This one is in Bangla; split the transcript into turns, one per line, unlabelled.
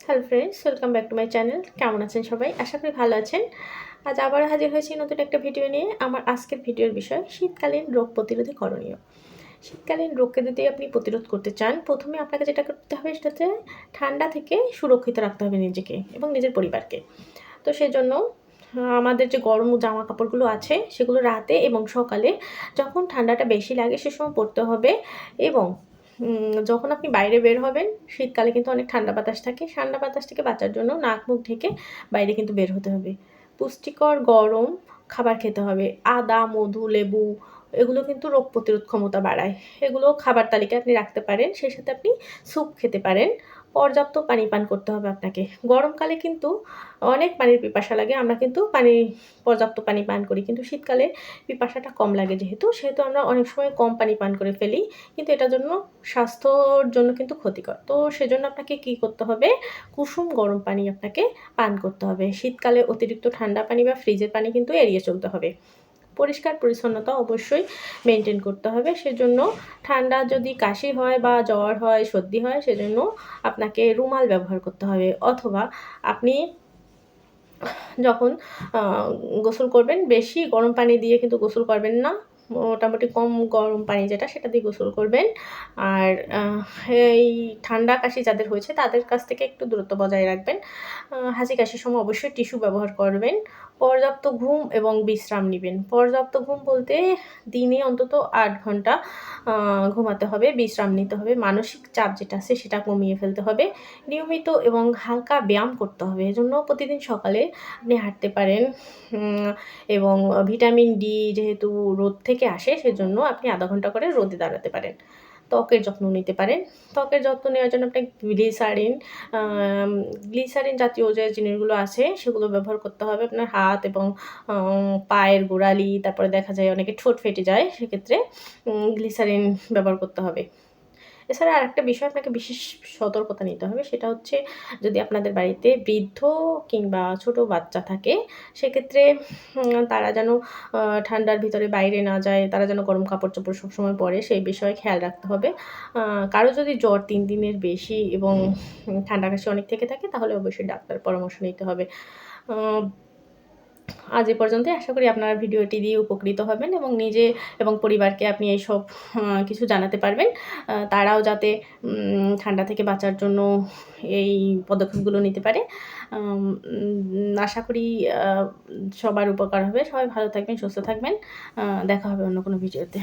Hello friends, welcome back to my channel. কেমন আছেন সবাই? আশা করি ভালো আছেন। আজ আবারও হাজির হয়েছি নতুন একটা ভিডিও নিয়ে। আমার আজকের ভিডিওর বিষয় শীতকালীন রোগ প্রতিরোধী করণীয়। শীতকালীন রোগকে যদি আপনি প্রতিরোধ করতে চান, প্রথমে আপনাকে যেটা করতে হবে সেটা হচ্ছে ঠান্ডা থেকে সুরক্ষিত রাখতে হবে নিজেকে এবং নিজের পরিবারকে। তো সেজন্য আমাদের যে গরম জামা কাপড়গুলো আছে সেগুলো রাতে এবং সকালে যখন ঠান্ডাটা বেশি লাগে সে সময় পরতে হবে। এবং যখন আপনি বাইরে বের হবেন, শীতকালে কিন্তু অনেক ঠান্ডা বাতাস থাকে। ঠান্ডা বাতাস থেকে বাঁচার জন্য নাক মুখ ঢেকে বাইরে কিন্তু বের হতে হবে। পুষ্টিকর গরম খাবার খেতে হবে। আদা, মধু, লেবু এগুলো কিন্তু রোগ প্রতিরোধ ক্ষমতা বাড়ায়। এগুলো খাবার তালিকায় আপনি রাখতে পারেন। সেই সাথে আপনি স্যুপ খেতে পারেন। পর্যাপ্ত পানি পান করতে হবে আপনাকে। গরমকালে কিন্তু অনেক পানির পিপাসা লাগে। আমরা কিন্তু পর্যাপ্ত পানি পান করি। কিন্তু শীতকালে পিপাসাটা কম লাগে সেহেতু আমরা অনেক সময় কম পানি পান করে ফেলি। কিন্তু এটার জন্য স্বাস্থ্যর জন্য কিন্তু ক্ষতিকর। তো সেজন্য আপনাকে কি করতে হবে? কুসুম গরম পানি আপনাকে পান করতে হবে। শীতকালে অতিরিক্ত ঠান্ডা পানি বা ফ্রিজের পানি কিন্তু এড়িয়ে চলতে হবে। পরিষ্কার পরিচ্ছন্নতা অবশ্যই মেইনটেইন করতে হবে। সেজন্য ঠান্ডা যদি কাশি হয় বা জ্বর হয়, সর্দি হয় সেজন্য আপনাকে রুমাল ব্যবহার করতে হবে। অথবা আপনি যখন আ গোসল করবেন, বেশি গরম পানি দিয়ে কিন্তু গোসল করবেন না। মোটামুটি কম গরম পানি যেটা সেটা দিয়ে গোসল করবেন। আর এই ঠান্ডা কাশি যাদের হয়েছে তাদের কাছ থেকে একটু দূরত্ব বজায় রাখবেন। হাঁচি কাশির সময় অবশ্যই টিস্যু ব্যবহার করবেন। পর্যাপ্ত ঘুম এবং বিশ্রাম নিবেন। পর্যাপ্ত ঘুম বলতে দিনে অন্তত ৮ ঘন্টা আ ঘুমাতে হবে, বিশ্রাম নিতে হবে। মানসিক চাপ যেটা আছে সেটা কমিয়ে ফেলতে হবে। নিয়মিত এবং হালকা ব্যায়াম করতে হবে। এজন্য প্রতিদিন সকালে আপনি হাঁটতে পারেন। উম এবং ভিটামিন ডি যেহেতু রোদ থেকে আসে সেজন্য আপনি ০.৫ ঘন্টা করে রোদে দাঁড়াতে পারেন। ত্বকের যত্ন নিতে পারেন। ত্বকের যত্ন নেওয়ার জন্য আপনি আম গ্লিসারিন জাতীয় যে জিনিসগুলো আছে সেগুলো ব্যবহার করতে হবে আপনার হাত এবং পায়ের গোড়ালি, তারপরে দেখা যায় অনেকের ঠোঁট ফেটে যায়। সেক্ষেত্রে গ্লিসারিন ব্যবহার করতে হবে। এছাড়া আরেকটা বিষয় আপনাকে বিশেষ সতর্কতা নিতে হবে। সেটা হচ্ছে যদি আপনাদের বাড়িতে বৃদ্ধ কিংবা ছোট বাচ্চা থাকে, সেক্ষেত্রে তারা যেন ঠান্ডার ভিতরে বাইরে না যায়, তারা যেন গরম কাপড়-চোপড় সবসময় পরে, সেই বিষয়ে খেয়াল রাখতে হবে। কারো যদি জ্বর ৩ দিনের বেশি এবং ঠান্ডা কাশি অনেক থেকে থাকে, তাহলে অবশ্যই ডাক্তারের পরামর্শ নিতে হবে। আ আজ এ পর্যন্তই। আশা করি আপনারা ভিডিওটি দিয়ে উপকৃত হবেন এবং নিজে এবং পরিবারকে আপনি এইসব কিছু জানাতে পারবেন। তারাও যাতে ঠান্ডা থেকে বাঁচার জন্য এই পদক্ষেপগুলো নিতে পারে। আশা করি আ সবার উপকার হবে। সবাই ভালো থাকবেন, সুস্থ থাকবেন। দেখা হবে অন্য কোনো ভিডিওতে।